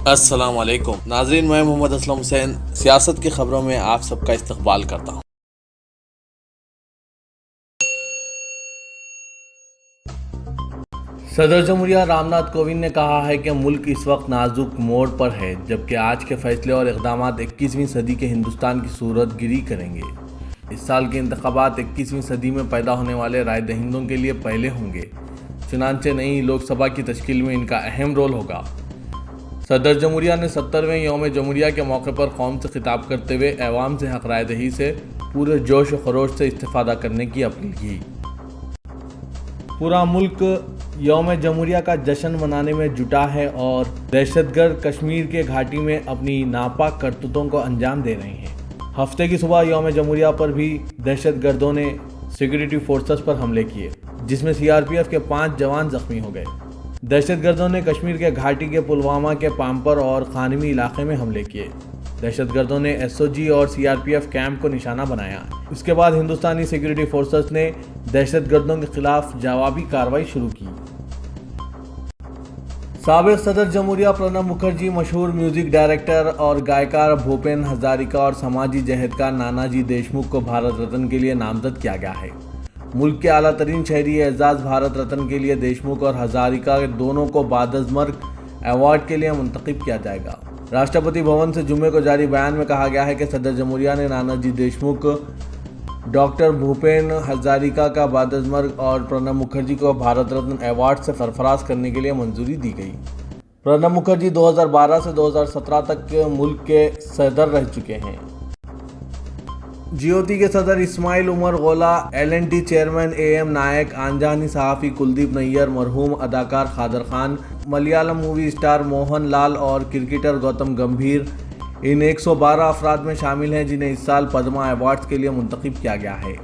السلام علیکم ناظرین، میں محمد اسلم حسین سیاست کی خبروں میں آپ سب کا استقبال کرتا ہوں۔ صدر جمہوریہ رام ناتھ کووند نے کہا ہے کہ ملک اس وقت نازک موڑ پر ہے، جبکہ آج کے فیصلے اور اقدامات 21ویں صدی کے ہندوستان کی صورت گری کریں گے۔ اس سال کے انتخابات 21ویں صدی میں پیدا ہونے والے رائے دہندوں کے لیے پہلے ہوں گے، چنانچہ نئی لوک سبھا کی تشکیل میں ان کا اہم رول ہوگا۔ صدر جمہوریہ نے 70ویں یوم جمہوریہ کے موقع پر قوم سے خطاب کرتے ہوئے عوام سے حق رائے دہی سے پورے جوش و خروش سے استفادہ کرنے کی اپیل کی۔ پورا ملک یوم جمہوریہ کا جشن منانے میں جٹا ہے اور دہشت گرد کشمیر کے گھاٹی میں اپنی ناپاک کرتوتوں کو انجام دے رہے ہیں۔ ہفتے کی صبح یوم جمہوریہ پر بھی دہشت گردوں نے سیکورٹی فورسز پر حملے کیے، جس میں CRPF کے 5 جوان زخمی ہو گئے۔ دہشت گردوں نے کشمیر کے گھاٹی کے پلوامہ کے پامپر اور خانمی علاقے میں حملے کیے۔ دہشت گردوں نے SOG اور CRPF کیمپ کو نشانہ بنایا۔ اس کے بعد ہندوستانی سیکورٹی فورسز نے دہشت گردوں کے خلاف جوابی کارروائی شروع کی۔ سابق صدر جمہوریہ پرنب مکھرجی، مشہور میوزک ڈائریکٹر اور گائیکار بھوپین ہزاریکا اور سماجی جہدکار نانا جی دیشمکھ کو بھارت رتن کے لیے نامزد کیا گیا ہے۔ ملک کے اعلیٰ ترین شہری اعزاز بھارت رتن کے لیے دیشمکھ اور ہزاریکا دونوں کو بعد از مرگ ایوارڈ کے لیے منتخب کیا جائے گا۔ راشٹرپتی بھون سے جمعے کو جاری بیان میں کہا گیا ہے کہ صدر جمہوریہ نے نانا جی دیشمکھ، ڈاکٹر بھوپین ہزاریکا کا بعد از مرگ اور پرنب مکھرجی کو بھارت رتن ایوارڈ سے سرفراز کرنے کے لیے منظوری دی گئی۔ پرنب مکھرجی 2012 سے 2017 تک ملک کے صدر رہ چکے ہیں۔ GOT کے صدر اسماعیل عمر غولا، L&T چیئرمین AM نائک، آنجہانی صحافی کلدیپ نیر، مرحوم اداکار قادر خان، ملیالم مووی اسٹار موہن لال اور کرکٹر گوتم گمبھیر ان 112 افراد میں شامل ہیں جنہیں اس سال پدما ایوارڈز کے لیے منتخب کیا گیا ہے۔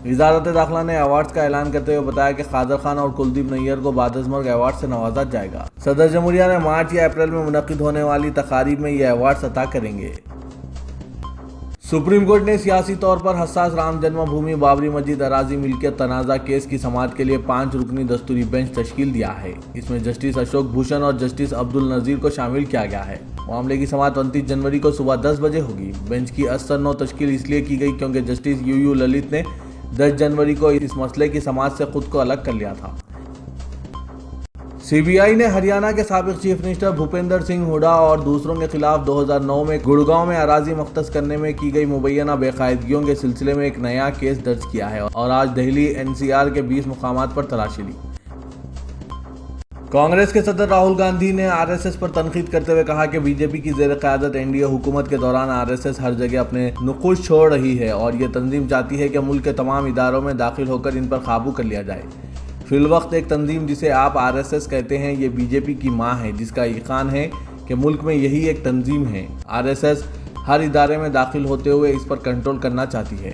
وزارت داخلہ نے ایوارڈز کا اعلان کرتے ہوئے بتایا کہ قادر خان اور کلدیپ نیر کو بعد از مرگ ایوارڈ سے نوازا جائے گا۔ صدر جمہوریہ نے مارچ یا اپریل میں منعقد ہونے والی تقاریب میں یہ ایوارڈز عطا کریں گے۔ سپریم کورٹ نے سیاسی طور پر حساس رام جنم بھومی بابری مسجد اراضی ملکیت تنازع کیس کی سماعت کے لیے 5 رکنی دستوری بینچ تشکیل دیا ہے۔ اس میں جسٹس اشوک بھوشن اور جسٹس عبد النظیر کو شامل کیا گیا ہے۔ معاملے کی سماعت 29 جنوری کو صبح 10 بجے ہوگی۔ بینچ کی ازسر نو تشکیل اس لیے کی گئی کیونکہ جسٹس یو للت نے 10 جنوری کو اس مسئلے کی سماعت سے خود کو الگ کر لیا تھا۔ CBI نے ہریانہ کے سابق چیف منسٹر بھوپندر سنگھ ہڈا اور دوسروں کے خلاف 2009 میں گڑگاؤں میں اراضی مختص کرنے میں کی گئی مبینہ بے قاعدگیوں کے سلسلے میں ایک نیا کیس درج کیا ہے اور آج دہلی NCR کے 20 مقامات پر تلاشی لی۔ کانگریس کے صدر راہل گاندھی نے RSS پر تنقید کرتے ہوئے کہا کہ BJP کی زیر قیادت NDA حکومت کے دوران RSS ہر جگہ اپنے نقوش چھوڑ رہی ہے اور یہ تنظیم چاہتی ہے کہ ملک کے تمام اداروں میں داخل ہو کر ان پر قابو کر لیا جائے۔ فی الوقت ایک تنظیم جسے آپ RSS کہتے ہیں یہ BJP کی ماں ہے، جس کا ایقان ہے کہ ملک میں یہی ایک تنظیم ہے۔ RSS ہر ادارے میں داخل ہوتے ہوئے اس پر کنٹرول کرنا چاہتی ہے۔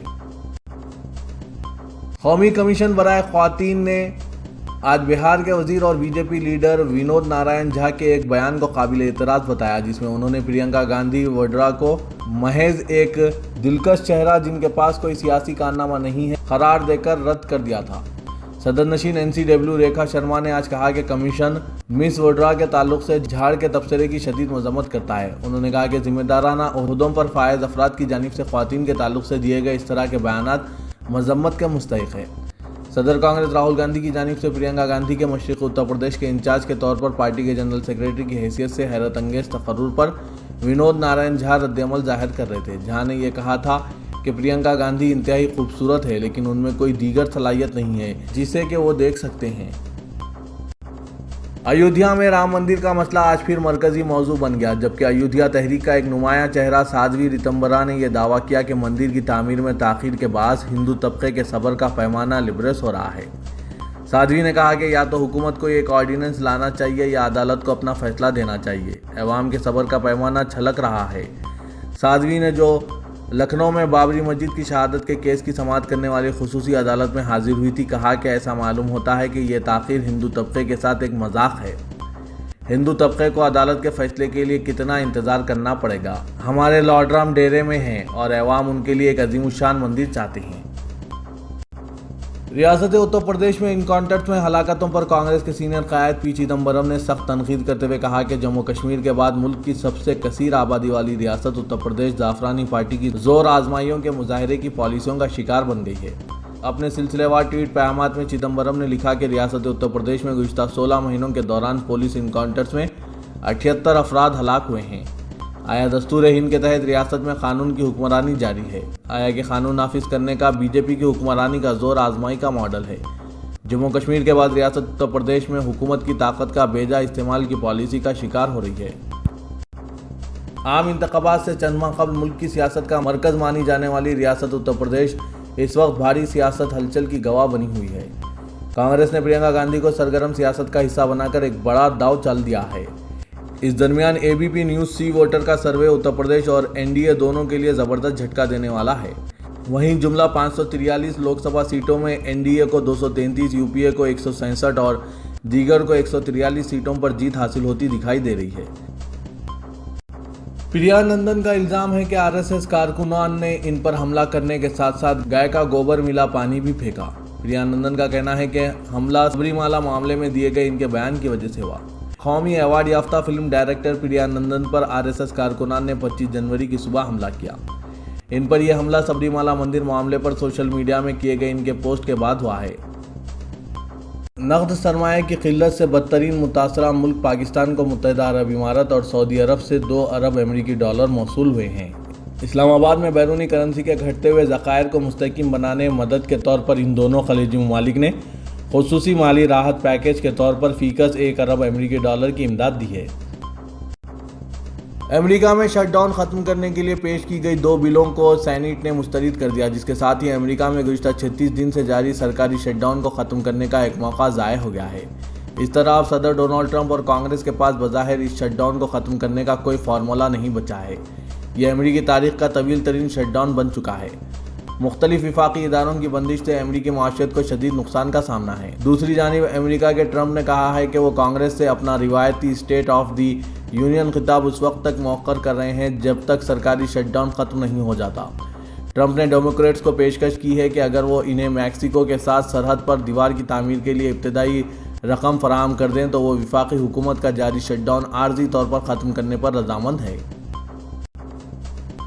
قومی کمیشن برائے خواتین نے آج بہار کے وزیر اور BJP لیڈر ونود نارائن جھا کے ایک بیان کو قابل اعتراض بتایا، جس میں انہوں نے پرینکا گاندھی وڈرا کو محض ایک دلکش چہرہ جن کے پاس کوئی سیاسی کارنامہ نہیں ہے قرار دے کر رد کر دیا تھا۔ صدر نشین NCW ریکھا شرما نے آج کہا کہ کمیشن مس وڈرا کے تعلق سے جھاڑ کے تبصرے کی شدید مذمت کرتا ہے۔ انہوں نے کہا کہ ذمہ دارانہ عہدوں پر فائز افراد کی جانب سے خواتین کے تعلق سے دیے گئے اس طرح کے بیانات مذمت کے مستحق ہیں۔ صدر کانگریس راہل گاندھی کی جانب سے پرینکا گاندھی کے مشرقی اتر پردیش کے انچارج کے طور پر پارٹی کے جنرل سیکریٹری کی حیثیت سے حیرت انگیز تقرر پر ونود نارائن جھا رد عمل ظاہر کر رہے تھے۔ جھا نے یہ کہا تھا کہ پرینکا گاندھی انتہائی خوبصورت ہے لیکن ان میں کوئی دیگر صلاحیت نہیں ہے جسے کہ وہ دیکھ سکتے ہیں۔ ایودھیا میں رام مندر کا مسئلہ آج پھر مرکزی موضوع بن گیا، جبکہ ایودھیا تحریک کا ایک نمایاں چہرہ سادھوی ریتمبرا نے یہ دعویٰ کیا کہ مندر کی تعمیر میں تاخیر کے باعث ہندو طبقے کے صبر کا پیمانہ لبریس ہو رہا ہے۔ سادھوی نے کہا کہ یا تو حکومت کو ایک آرڈیننس لانا چاہیے یا عدالت کو اپنا فیصلہ دینا چاہیے۔ عوام کے صبر کا پیمانہ چھلک رہا ہے۔ سادھوی نے جو لکھنؤ میں بابری مسجد کی شہادت کے کیس کی سماعت کرنے والی خصوصی عدالت میں حاضر ہوئی تھی، کہا کہ ایسا معلوم ہوتا ہے کہ یہ تاخیر ہندو طبقے کے ساتھ ایک مذاق ہے۔ ہندو طبقے کو عدالت کے فیصلے کے لیے کتنا انتظار کرنا پڑے گا؟ ہمارے لارڈ رام ڈیرے میں ہیں اور عوام ان کے لیے ایک عظیم الشان مندر چاہتے ہیں۔ ریاست اتر پردیش میں انکاؤنٹرز میں ہلاکتوں پر کانگریس کے سینئر قائد پی چدمبرم نے سخت تنقید کرتے ہوئے کہا کہ جموں کشمیر کے بعد ملک کی سب سے کثیر آبادی والی ریاست اتر پردیش زعفرانی پارٹی کی زور آزمائیوں کے مظاہرے کی پالیسیوں کا شکار بن گئی ہے۔ اپنے سلسلے وار ٹویٹ پیغامات میں چدمبرم نے لکھا کہ ریاست اتر پردیش میں گزشتہ 16 مہینوں کے دوران پولیس انکاؤنٹرز میں 78 افراد ہلاک ہوئے ہیں۔ آیا دستور ہند کے تحت ریاست میں قانون کی حکمرانی جاری ہے؟ آیا کہ قانون نافذ کرنے کا بی جے پی کی حکمرانی کا زور آزمائی کا ماڈل ہے؟ جموں کشمیر کے بعد ریاست اتر پردیش میں حکومت کی طاقت کا بے جا استعمال کی پالیسی کا شکار ہو رہی ہے۔ عام انتخابات سے چند ماہ قبل ملک کی سیاست کا مرکز مانی جانے والی ریاست اتر پردیش اس وقت بھاری سیاست ہلچل کی گواہ بنی ہوئی ہے۔ کانگریس نے پرینکا گاندھی کو سرگرم سیاست کا حصہ بنا کر ایک بڑا داؤ چل دیا ہے۔ اس درمیان اے بی پی نیوز سی ووٹر کا سروے اتر پردیش اور این ڈی اے دونوں کے لیے زبردست جھٹکا دینے والا ہے۔ وہیں جملہ 543 لوک سبھا سیٹوں میں این ڈی اے کو 233، یو پی اے کو 167 اور دیگر کو 143 سیٹوں پر جیت حاصل ہوتی دکھائی دے رہی ہے۔ پریا نندن کا الزام ہے کہ آر ایس ایس کارکنان نے ان پر حملہ کرنے کے ساتھ ساتھ گائے کا گوبر ملا پانی بھی پھینکا۔ پریا نندن کا کہنا ہے کہ حملہ سبری مالا معاملے میں دیے گئے ان کے بیان کی وجہ سے ہوا۔ قومی ایوارڈ یافتہ فلم ڈائریکٹر پریا نندن پر آر ایس ایس کارکنان نے 25 جنوری کی صبح حملہ کیا۔ ان پر یہ حملہ سبری مالا مندر معاملے پر سوشل میڈیا میں کیے گئے ان کے پوسٹ کے بعد ہوا ہے۔ نقد سرمایہ کی قلت سے بدترین متاثرہ ملک پاکستان کو متحدہ عرب امارات اور سعودی عرب سے 2 ارب امریکی ڈالر موصول ہوئے ہیں۔ اسلام آباد میں بیرونی کرنسی کے گھٹتے ہوئے ذخائر کو مستحکم بنانے مدد کے طور پر ان دونوں خلیجی ممالک نے خصوصی مالی راحت پیکیج کے طور پر فی کس 1 ارب امریکی ڈالر کی امداد دی ہے۔ امریکہ میں شٹ ڈاؤن ختم کرنے کے لیے پیش کی گئی 2 بلوں کو سینیٹ نے مسترد کر دیا، جس کے ساتھ ہی امریکہ میں گزشتہ 36 دن سے جاری سرکاری شٹ ڈاؤن کو ختم کرنے کا ایک موقع ضائع ہو گیا ہے۔ اس طرح اب صدر ڈونلڈ ٹرمپ اور کانگریس کے پاس بظاہر اس شٹ ڈاؤن کو ختم کرنے کا کوئی فارمولہ نہیں بچا ہے۔ یہ امریکی تاریخ کا طویل ترین شٹ ڈاؤن بن چکا ہے۔ مختلف وفاقی اداروں کی بندش سے امریکی معیشت کو شدید نقصان کا سامنا ہے۔ دوسری جانب امریکہ کے ٹرمپ نے کہا ہے کہ وہ کانگریس سے اپنا روایتی اسٹیٹ آف دی یونین خطاب اس وقت تک مؤخر کر رہے ہیں جب تک سرکاری شٹ ڈاؤن ختم نہیں ہو جاتا۔ ٹرمپ نے ڈیموکریٹس کو پیشکش کی ہے کہ اگر وہ انہیں میکسیکو کے ساتھ سرحد پر دیوار کی تعمیر کے لیے ابتدائی رقم فراہم کر دیں تو وہ وفاقی حکومت کا جاری شٹ ڈاؤن عارضی طور پر ختم کرنے پر رضامند ہے۔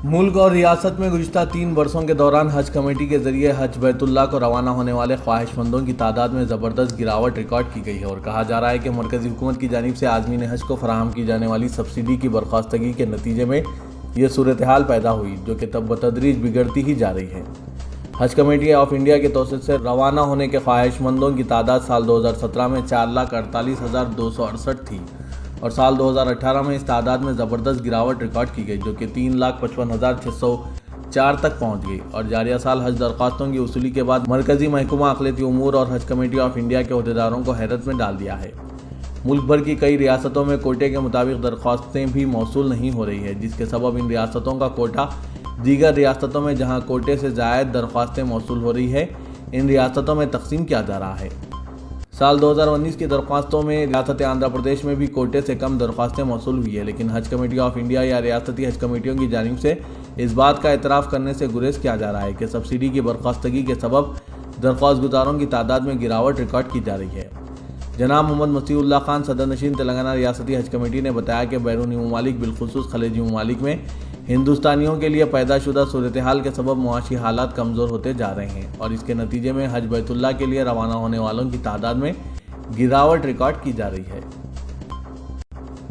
ملک اور ریاست میں گزشتہ 3 برسوں کے دوران حج کمیٹی کے ذریعے حج بیت اللہ کو روانہ ہونے والے خواہش مندوں کی تعداد میں زبردست گراوٹ ریکارڈ کی گئی ہے اور کہا جا رہا ہے کہ مرکزی حکومت کی جانب سے عازمین حج کو فراہم کی جانے والی سبسڈی کی برخاستگی کے نتیجے میں یہ صورتحال پیدا ہوئی، جو کہ تب بتدریج بگڑتی ہی جا رہی ہے۔ حج کمیٹی آف انڈیا کے توسط سے روانہ ہونے کے خواہش مندوں کی تعداد سال 2017 میں 4,48,268 تھی اور سال 2018 میں اس تعداد میں زبردست گراوٹ ریکارڈ کی گئی، جو کہ 3,55,604 تک پہنچ گئی اور جاریہ سال حج درخواستوں کی وصولی کے بعد مرکزی محکمہ اقلیتی امور اور حج کمیٹی آف انڈیا کے عہدیداروں کو حیرت میں ڈال دیا ہے۔ ملک بھر کی کئی ریاستوں میں کوٹے کے مطابق درخواستیں بھی موصول نہیں ہو رہی ہے، جس کے سبب ان ریاستوں کا کوٹا دیگر ریاستوں میں جہاں کوٹے سے زائد درخواستیں موصول ہو رہی ہے ان ریاستوں میں تقسیم کیا جا رہا ہے۔ سال 2019 کی درخواستوں میں ریاست آندھرا پردیش میں بھی کوٹے سے کم درخواستیں موصول ہوئی ہیں، لیکن حج کمیٹی آف انڈیا یا ریاستی حج کمیٹیوں کی جانب سے اس بات کا اعتراف کرنے سے گریز کیا جا رہا ہے کہ سبسڈی کی برخاستگی کے سبب درخواست گزاروں کی تعداد میں گراوٹ ریکارڈ کی جا رہی ہے۔ جناب محمد مسیح اللہ خان، صدر نشین تلنگانہ ریاستی حج کمیٹی نے بتایا کہ بیرونی ممالک بالخصوص خلیجی ممالک میں ہندوستانیوں کے لیے پیدا شدہ صورتحال کے سبب معاشی حالات کمزور ہوتے جا رہے ہیں اور اس کے نتیجے میں حج بیت اللہ کے لیے روانہ ہونے والوں کی تعداد میں گراوٹ ریکارڈ کی جا رہی ہے۔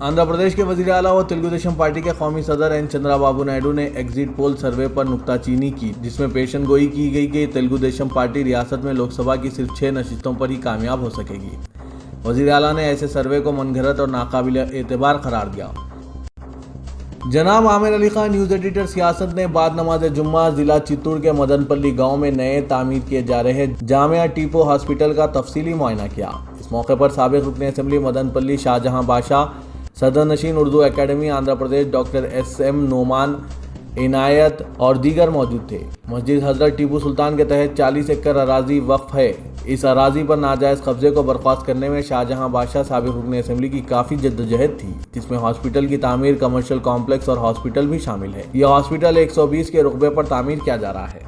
آندھرا پردیش کے وزیر اعلیٰ و تلگو دیشم پارٹی کے قومی صدر این چندرا بابو نائیڈو نے ایگزٹ پول سروے پر نکتہ چینی کی، جس میں پیشن گوئی کی گئی کہ تلگو دیشم پارٹی ریاست میں لوک سبھا کی صرف 6 نشستوں پر ہی کامیاب ہو سکے گی۔ وزیر اعلیٰ نے ایسے سروے کو من گھڑت اور ناقابل اعتبار قرار دیا۔ جناب عامر علی خان، نیوز ایڈیٹر سیاست نے بعد نماز جمعہ ضلع چتور کے مدن پلی گاؤں میں نئے تعمیر کیے جا رہے جامعہ ٹیپو ہاسپٹل کا تفصیلی معائنہ کیا۔ اس موقع پر سابق رکن اسمبلی مدن پلی شاہ جہاں بادشاہ، صدر نشین Urdu academy Andhra Pradesh doctor S M Noman Inayat اور دیگر موجود تھے۔ مسجد حضرت ٹیپو سلطان کے تحت 40 ایکڑ اراضی وقف ہے۔ اس اراضی پر ناجائز قبضے کو برخاست کرنے میں شاہ جہاں بادشاہ سابق رکن اسمبلی کی کافی جدوجہد تھی، جس میں ہاسپٹل کی تعمیر، کمرشل کمپلیکس اور ہاسپٹل بھی شامل ہے۔ یہ ہاسپٹل 120 کے رقبے پر تعمیر کیا جا رہا ہے۔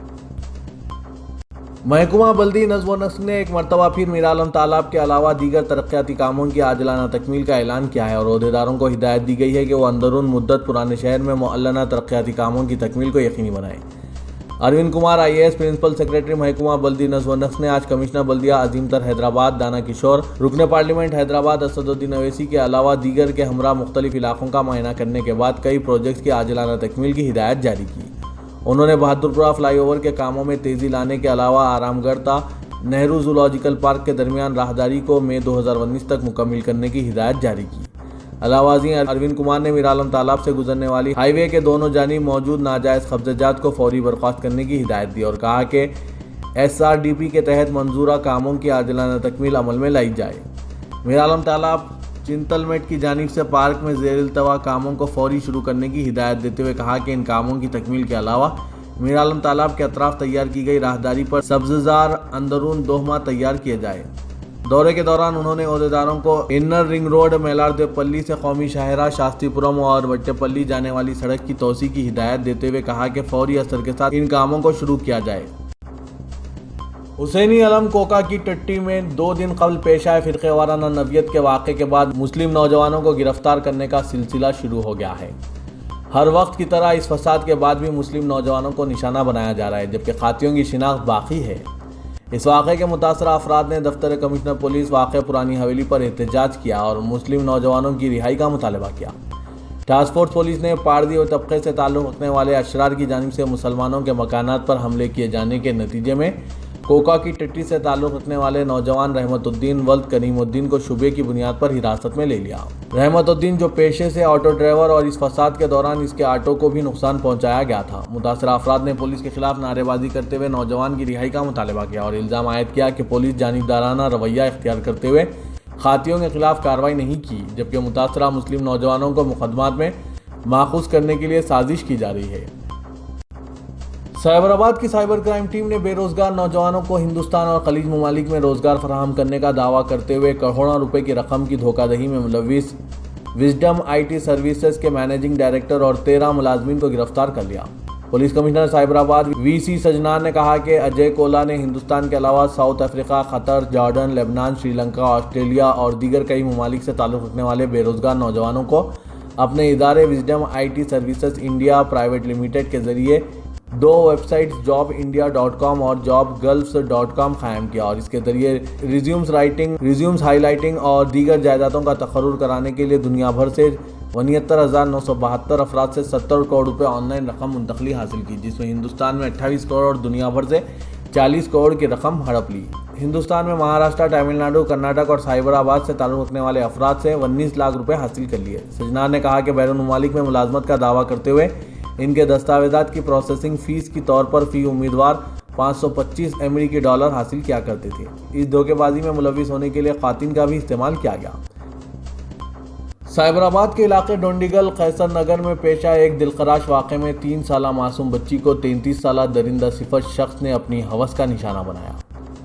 محکمہ بلدی نظم و نسق نے ایک مرتبہ پھر میر عالم تالاب کے علاوہ دیگر ترقیاتی کاموں کی عاجلانہ تکمیل کا اعلان کیا ہے اور عہدیداروں کو ہدایت دی گئی ہے کہ وہ اندرون مدت پرانے شہر میں معلنہ ترقیاتی کاموں کی تکمیل کو یقینی بنائیں۔ Arvind Kumar IAS principal secretary محکمہ بلدی نظم و نسق نے آج کمشنر بلدیہ عظیم تر حیدرآباد دانا کشور، رکن پارلیمنٹ حیدرآباد اسد الدین اویسی کے علاوہ دیگر کے ہمراہ مختلف علاقوں کا معائنہ کرنے کے بعد کئی پروجیکٹس کی عاجلانہ تکمیل کی ہدایت جاری کی۔ انہوں نے بہادرپورہ فلائی اوور کے کاموں میں تیزی لانے کے علاوہ آرام گڑھ تا نہرو زولوجیکل پارک کے درمیان راہداری کو مئی 2019 تک مکمل کرنے کی ہدایت جاری کی۔ علاوہ ازیں اروند کمار نے میر عالم تالاب سے گزرنے والی ہائی وے کے دونوں جانب موجود ناجائز قبضہ جات کو فوری برخاست کرنے کی ہدایت دی اور کہا کہ SRDP کے تحت منظورہ کاموں کی عاجلانہ تکمیل عمل میں لائی جائے۔ میر عالم تالاب چنتل میٹ کی جانب سے پارک میں زیر التواء کاموں کو فوری شروع کرنے کی ہدایت دیتے ہوئے کہا کہ ان کاموں کی تکمیل کے علاوہ میر عالم تالاب کے اطراف تیار کی گئی راہداری پر سبززار اندرون 2 ماہ تیار کیے جائے۔ دورے کے دوران انہوں نے عہدیداروں کو انر رنگ روڈ میلاردیو پلی سے قومی شاہراہ شاستری پورم اور وٹے پلی جانے والی سڑک کی توسیع کی ہدایت دیتے ہوئے کہا کہ فوری اثر کے ساتھ ان کاموں کو شروع کیا جائے۔ حسینی علم کوکا کی ٹٹی میں 2 دن قبل پیش آئے فرقہ وارانہ نوعیت کے واقعے کے بعد مسلم نوجوانوں کو گرفتار کرنے کا سلسلہ شروع ہو گیا ہے۔ ہر وقت کی طرح اس فساد کے بعد بھی مسلم نوجوانوں کو نشانہ بنایا جا رہا ہے جبکہ قاتلوں کی شناخت باقی ہے۔ اس واقعے کے متاثرہ افراد نے دفتر کمشنر پولیس واقع پرانی حویلی پر احتجاج کیا اور مسلم نوجوانوں کی رہائی کا مطالبہ کیا۔ ٹاسک فورس پولیس نے پاردی اور طبقے سے تعلق رکھنے والے اشرار کی جانب سے مسلمانوں کے مکانات پر حملے کیے جانے کے نتیجے میں کوکا کی ٹٹی سے تعلق رکھنے والے نوجوان رحمت الدین ولد کریم الدین کو شبے کی بنیاد پر حراست میں لے لیا۔ رحمت الدین جو پیشے سے آٹو ڈرائیور اور اس فساد کے دوران اس کے آٹو کو بھی نقصان پہنچایا گیا تھا۔ متاثرہ افراد نے پولیس کے خلاف نعرے بازی کرتے ہوئے نوجوان کی رہائی کا مطالبہ کیا اور الزام عائد کیا کہ پولیس جانبدارانہ رویہ اختیار کرتے ہوئے قاتلوں کے خلاف کارروائی نہیں کی جبکہ متاثرہ مسلم نوجوانوں کو مقدمات میں ماخوذ کرنے کے لیے سازش کی جا رہی ہے۔ سائبر آباد کی سائبر کرائم ٹیم نے بے روزگار نوجوانوں کو ہندوستان اور خلیج ممالک میں روزگار فراہم کرنے کا دعویٰ کرتے ہوئے کروڑوں روپے کی رقم کی دھوکہ دہی میں ملوث وزڈم IT سروسز کے مینیجنگ ڈائریکٹر اور 13 ملازمین کو گرفتار کر لیا۔ پولیس کمشنر سائبر آباد VC سجنان نے کہا کہ اجے کولا نے ہندوستان کے علاوہ ساؤتھ افریقہ، قطر، جارڈن، لبنان، سری لنکا، آسٹریلیا اور دیگر کئی ممالک سے تعلق رکھنے والے بے روزگار نوجوانوں کو اپنے ادارے wisdom IT services India private limited کے ذریعے 2 ویب سائٹس jobindia.com اور jobgulfs.com قائم کیا اور اس کے ذریعے ریزیومز ہائی لائٹنگ اور دیگر جائیدادوں کا تقرر کرانے کے لیے دنیا بھر سے 69,972 افراد سے 70 کروڑ روپے آن لائن رقم منتقلی حاصل کی، جس میں ہندوستان میں 28 کروڑ اور دنیا بھر سے 40 کروڑ کی رقم ہڑپ لی۔ ہندوستان میں مہاراشٹر، تامل ناڈو، کرناٹک اور سائبر آباد سے تعلق رکھنے والے افراد سے 19 لاکھ روپے حاصل کر لیے۔ سجنان نے کہا کہ بیرون ممالک میں ملازمت کا دعویٰ کرتے ہوئے ان کے دستاویزات کی پروسیسنگ فیس کے طور پر فی امیدوار 525 امریکی ڈالر حاصل کیا کرتے تھے۔ اس دھوکے بازی میں ملوث ہونے کے لیے خواتین کا بھی استعمال کیا گیا۔ سائبر آباد کے علاقے ڈونڈیگل قیصر نگر میں پیش آئے ایک دلخراش واقعے میں 3 سالہ معصوم بچی کو 33 سالہ درندہ صفت شخص نے اپنی ہوس کا نشانہ بنایا۔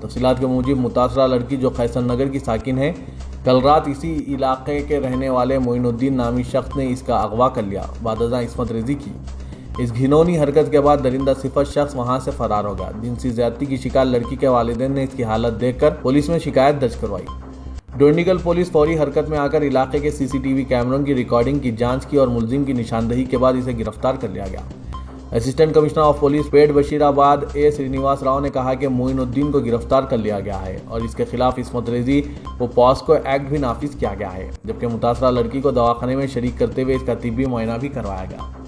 تفصیلات کے موجب متاثرہ لڑکی جو قیصر نگر کی ساکن ہے، کل رات اسی علاقے کے رہنے والے معین الدین نامی شخص نے اس کا اغوا کر لیا، بعد ازاں عصمت ریزی کی۔ اس گھنونی حرکت کے بعد درندہ صفت شخص وہاں سے فرار ہو گیا۔ جنسی زیادتی کی شکار لڑکی کے والدین نے اس کی حالت دیکھ کر پولیس میں شکایت درج کروائی۔ ڈونڈیگل پولیس فوری حرکت میں آ کر علاقے کے CCTV کیمروں کی ریکارڈنگ کی جانچ کی اور ملزم کی نشاندہی کے بعد اسے گرفتار کر لیا گیا۔ اسسٹنٹ کمشنر آف پولیس پیٹ بشیر آباد سرینیواس راؤ نے کہا کہ معین الدین کو گرفتار کر لیا گیا ہے اور اس کے خلاف عصمت ریزی و پاسکو ایکٹ بھی نافذ کیا گیا ہے، جبکہ متاثرہ لڑکی کو دواخانے میں شریک کرتے ہوئے اس کا طبی معائنہ بھی کروایا گیا۔